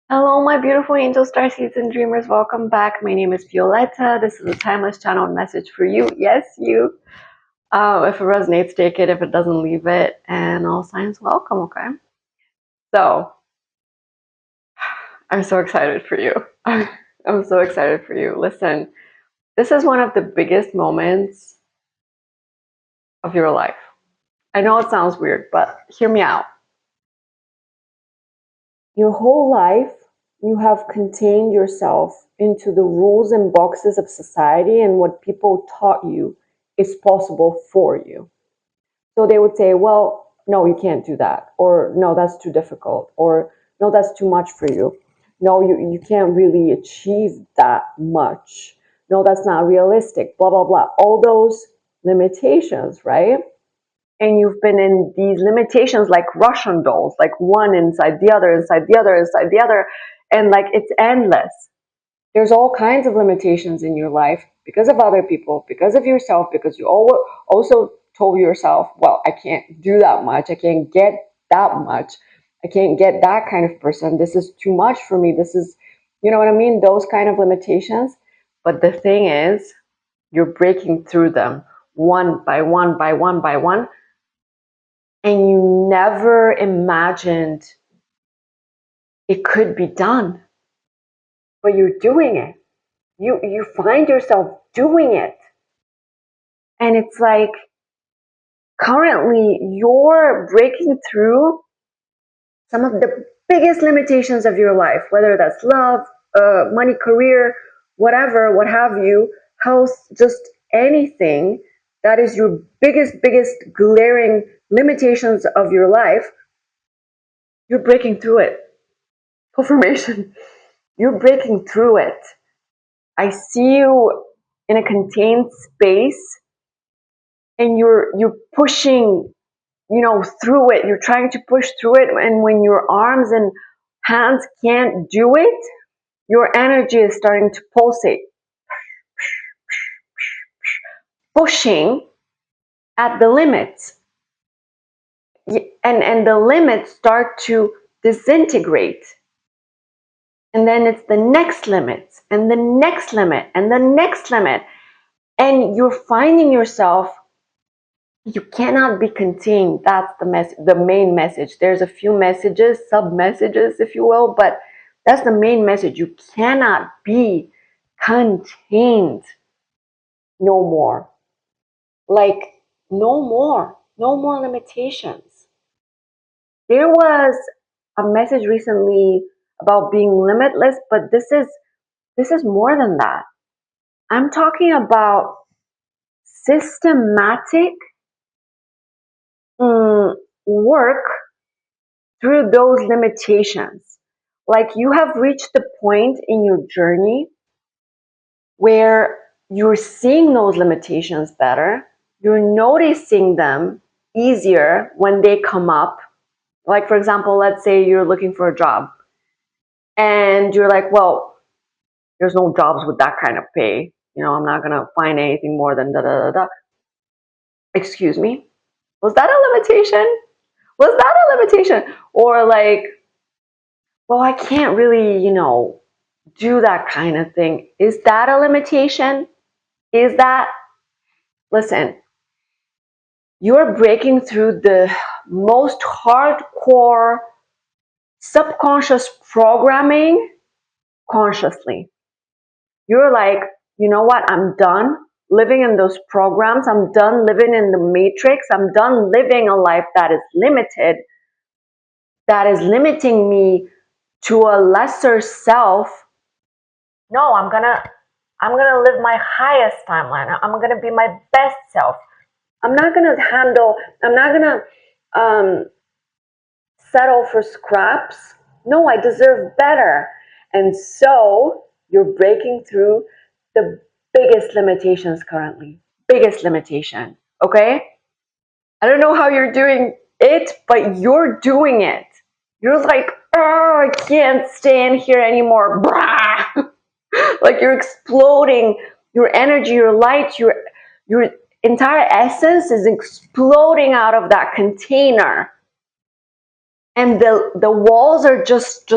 Hello, my beautiful angels, starseeds, and dreamers. Welcome back. My name is Violeta. This is a timeless channel message for you. Yes, you. If it resonates, take it. If it doesn't, leave it. And all signs welcome, okay? So, I'm so excited for you. I'm so excited for you. Listen, this is one of the biggest moments of your life. I know it sounds weird, but hear me out. Your whole life, you have contained yourself into the rules and boxes of society and what people taught you is possible for you. So they would say, well, no, you can't do that. Or no, that's too difficult. Or no, that's too much for you. No, you can't really achieve that much. No, that's not realistic, blah, blah, blah. All those limitations, right? And you've been in these limitations like Russian dolls, like one inside the other, inside the other, inside the other, and like it's endless. There's all kinds of limitations in your life because of other people, because of yourself, because you also told yourself, well, I can't do that much, I can't get that much, I can't get that kind of person, this is too much for me, this is, you know what I mean, those kind of limitations. But the thing is, you're breaking through them one by one by one by one, and you never imagined it could be done, but you're doing it. You find yourself doing it, and it's like currently you're breaking through some of the biggest limitations of your life, whether that's love, money, career, whatever, what have you, health, just anything that is your biggest glaring limitations of your life. You're breaking through it. Confirmation. You're breaking through it. I see you in a contained space, and you're pushing, through it. You're trying to push through it, and when your arms and hands can't do it, your energy is starting to pulsate, pushing at the limits, and the limits start to disintegrate. And then it's the next limit, and the next limit, and the next limit. And you're finding yourself, you cannot be contained. That's the main message. There's a few messages, sub messages, if you will, but that's the main message. You cannot be contained no more. Like, no more limitations. There was a message recently about being limitless, but this is more than that. I'm talking about systematic work through those limitations. Like, you have reached the point in your journey where you're seeing those limitations better, you're noticing them easier when they come up. Like, for example, let's say you're looking for a job and you're like, well, there's no jobs with that kind of pay. I'm not going to find anything more than da da da da. Excuse me? Was that a limitation? Was that a limitation? Or like, well, I can't really, do that kind of thing. Is that a limitation? Is that? Listen, you're breaking through the most hardcore subconscious programming consciously. You're like, you know what? I'm done living in those programs. I'm done living in the matrix. I'm done living a life that is limited, that is limiting me to a lesser self. No, I'm gonna live my highest timeline. I'm gonna be my best self. I'm not gonna settle for scraps. No, I deserve better. And so you're breaking through the biggest limitations currently. Biggest limitation. Okay? I don't know how you're doing it, but you're doing it. You're like, oh, I can't stand here anymore. Brah! Like, you're exploding. Your energy, your light, your entire essence is exploding out of that container. And the walls are just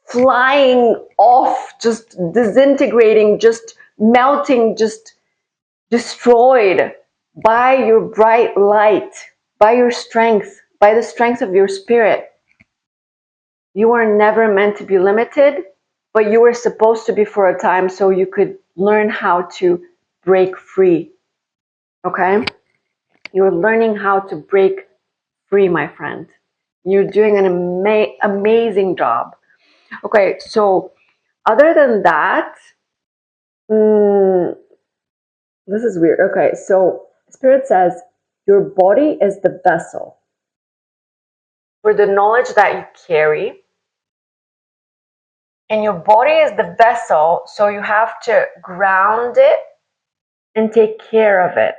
flying off, just disintegrating, just melting, just destroyed by your bright light, by your strength, by the strength of your spirit. You were never meant to be limited, but you were supposed to be for a time so you could learn how to break free. Okay? You're learning how to break free, my friend. You're doing an amazing job. Okay, so other than that, this is weird. Okay, so Spirit says your body is the vessel for the knowledge that you carry, and your body is the vessel, so you have to ground it and take care of it.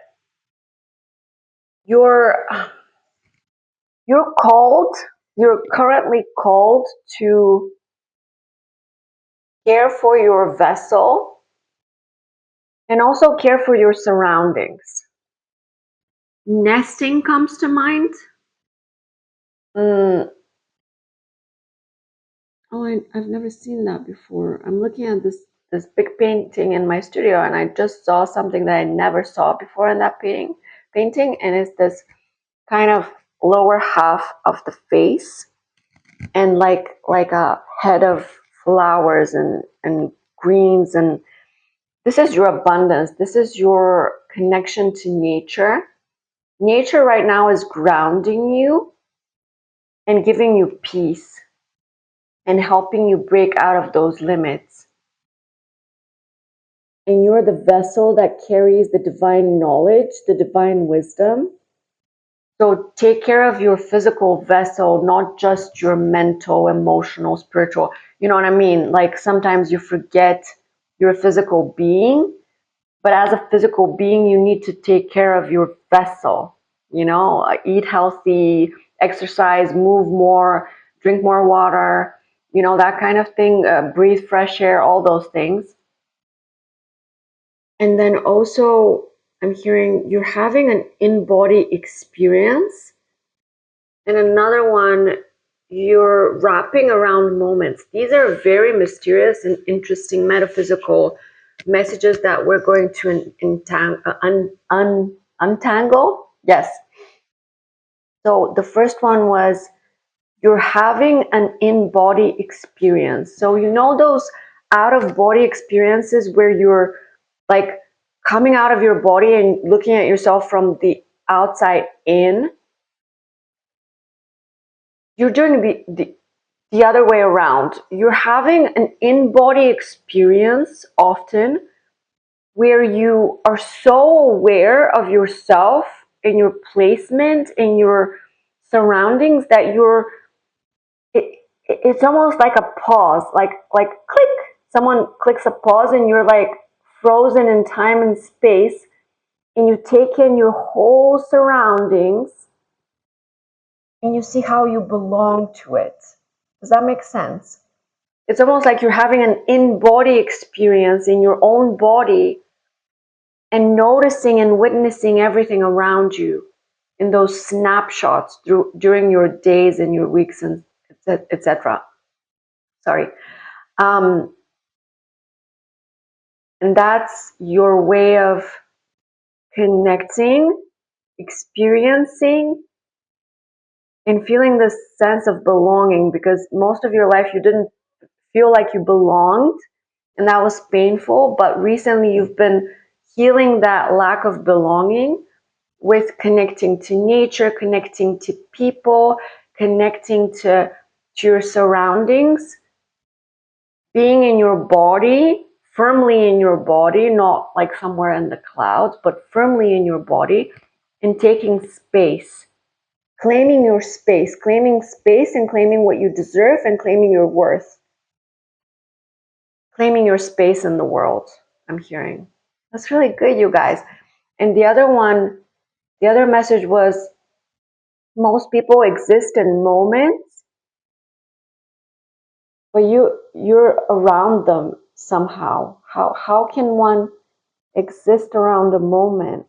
You're currently called to care for your vessel and also care for your surroundings. Nesting comes to mind. Oh, I've never seen that before. I'm looking at this big painting in my studio, and I just saw something that I never saw before in that painting, and it's this kind of lower half of the face, and like a head of flowers and greens, and this is your abundance. This is your connection to nature. Nature right now is grounding you and giving you peace and helping you break out of those limits. And you're the vessel that carries the divine knowledge, the divine wisdom. So take care of your physical vessel, not just your mental, emotional, spiritual. You know what I mean? Like sometimes you forget you're a physical being, but as a physical being, you need to take care of your vessel. You know, eat healthy, exercise, move more, drink more water, you know, that kind of thing, breathe fresh air, all those things. And then also, I'm hearing you're having an in-body experience. And another one, you're wrapping around moments. These are very mysterious and interesting metaphysical messages that we're going to untangle. Yes. So the first one was you're having an in-body experience. So you know those out-of-body experiences where you're like coming out of your body and looking at yourself from the outside in? You're doing the other way around. You're having an in-body experience often where you are so aware of yourself and your placement and your surroundings that it's almost like a pause, like click. Someone clicks a pause and you're like frozen in time and space, and you take in your whole surroundings and you see how you belong to it. Does that make sense? It's almost like you're having an in-body experience in your own body and noticing and witnessing everything around you in those snapshots during your days and your weeks and etc. Sorry. And that's your way of connecting, experiencing, and feeling this sense of belonging, because most of your life you didn't feel like you belonged, and that was painful. But recently you've been healing that lack of belonging with connecting to nature, connecting to people, connecting to your surroundings, being in your body, firmly in your body, not like somewhere in the clouds, but firmly in your body, and taking space, claiming your space, and claiming what you deserve, and claiming your worth, claiming your space in the world. I'm hearing that's really good, you guys. And the other message was most people exist in moments, but you're around them somehow. How can one exist around a moment?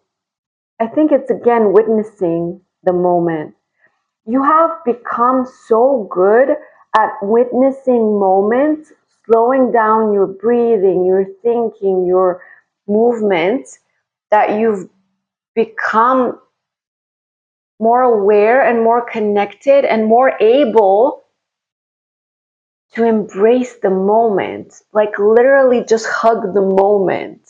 I think it's again witnessing the moment. You have become so good at witnessing moments, slowing down your breathing, your thinking, your movement, that you've become more aware and more connected and more able to embrace the moment. Like literally just hug the moment.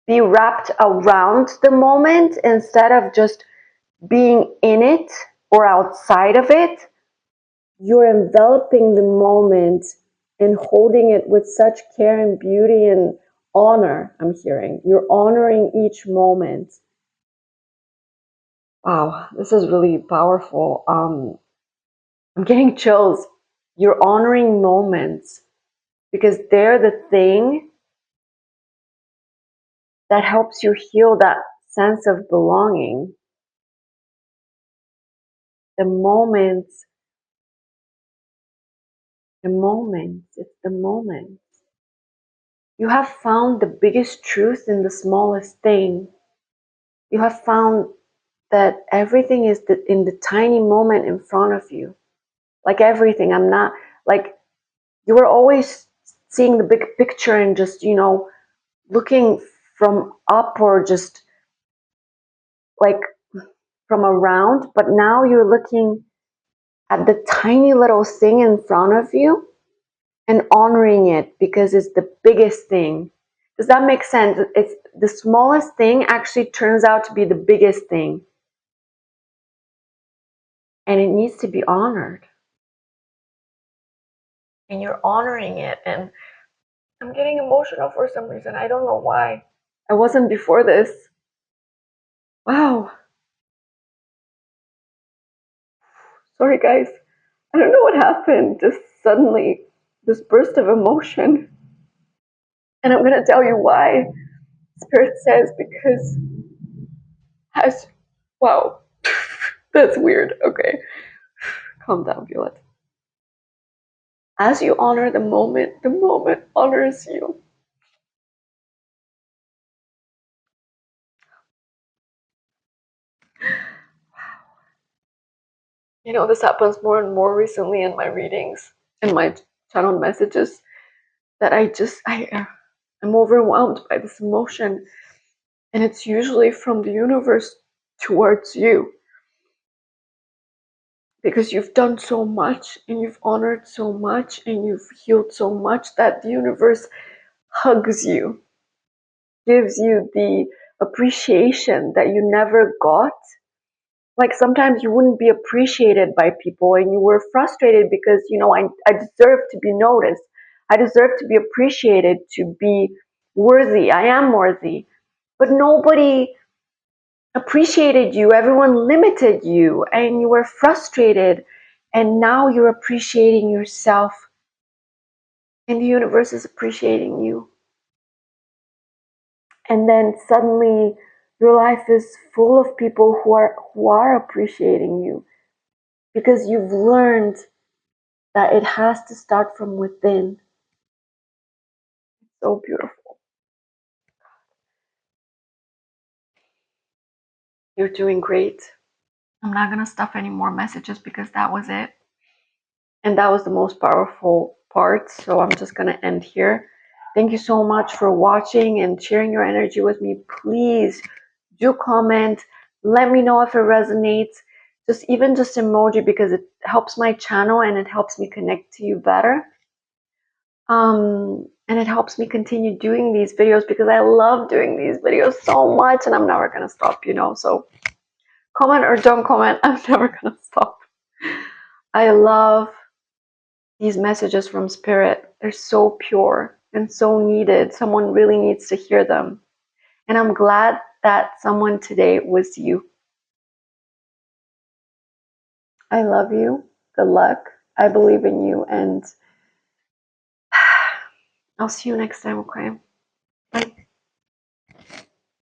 Be wrapped around the moment instead of just being in it or outside of it. You're enveloping the moment and holding it with such care and beauty and honor. I'm hearing you're honoring each moment. Wow, this is really powerful. I'm getting chills. You're honoring moments because they're the thing that helps you heal that sense of belonging. The moments, it's the moment. You have found the biggest truth in the smallest thing. You have found that everything is in the tiny moment in front of you. Like everything. I'm not like you were always seeing the big picture and just, looking from up or just like from around, but now you're looking at the tiny little thing in front of you and honoring it because it's the biggest thing. Does that make sense? It's the smallest thing actually turns out to be the biggest thing. And it needs to be honored. And you're honoring it. And I'm getting emotional for some reason. I don't know why. I wasn't before this. Wow. Sorry, guys. I don't know what happened. Just suddenly, this burst of emotion. And I'm going to tell you why. Spirit says because wow. That's weird. Okay. Calm down, Violet. As you honor the moment honors you. This happens more and more recently in my readings, in my channel messages, that I'm overwhelmed by this emotion. And it's usually from the universe towards you. Because you've done so much and you've honored so much and you've healed so much that the universe hugs you, gives you the appreciation that you never got. Like sometimes you wouldn't be appreciated by people and you were frustrated because, I deserve to be noticed. I deserve to be appreciated, to be worthy. I am worthy. But nobody appreciated you. Everyone limited you and you were frustrated. And now you're appreciating yourself and the universe is appreciating you. And then suddenly your life is full of people who are appreciating you because you've learned that it has to start from within. So beautiful. You're doing great. I'm not going to stuff any more messages because that was it. And that was the most powerful part. So I'm just going to end here. Thank you so much for watching and sharing your energy with me. Please do comment. Let me know if it resonates. Just emoji because it helps my channel and it helps me connect to you better. And it helps me continue doing these videos because I love doing these videos so much and I'm never going to stop, So comment or don't comment, I'm never going to stop. I love these messages from Spirit. They're so pure and so needed. Someone really needs to hear them. And I'm glad that someone today was you. I love you. Good luck. I believe in you. And I'll see you next time, okay?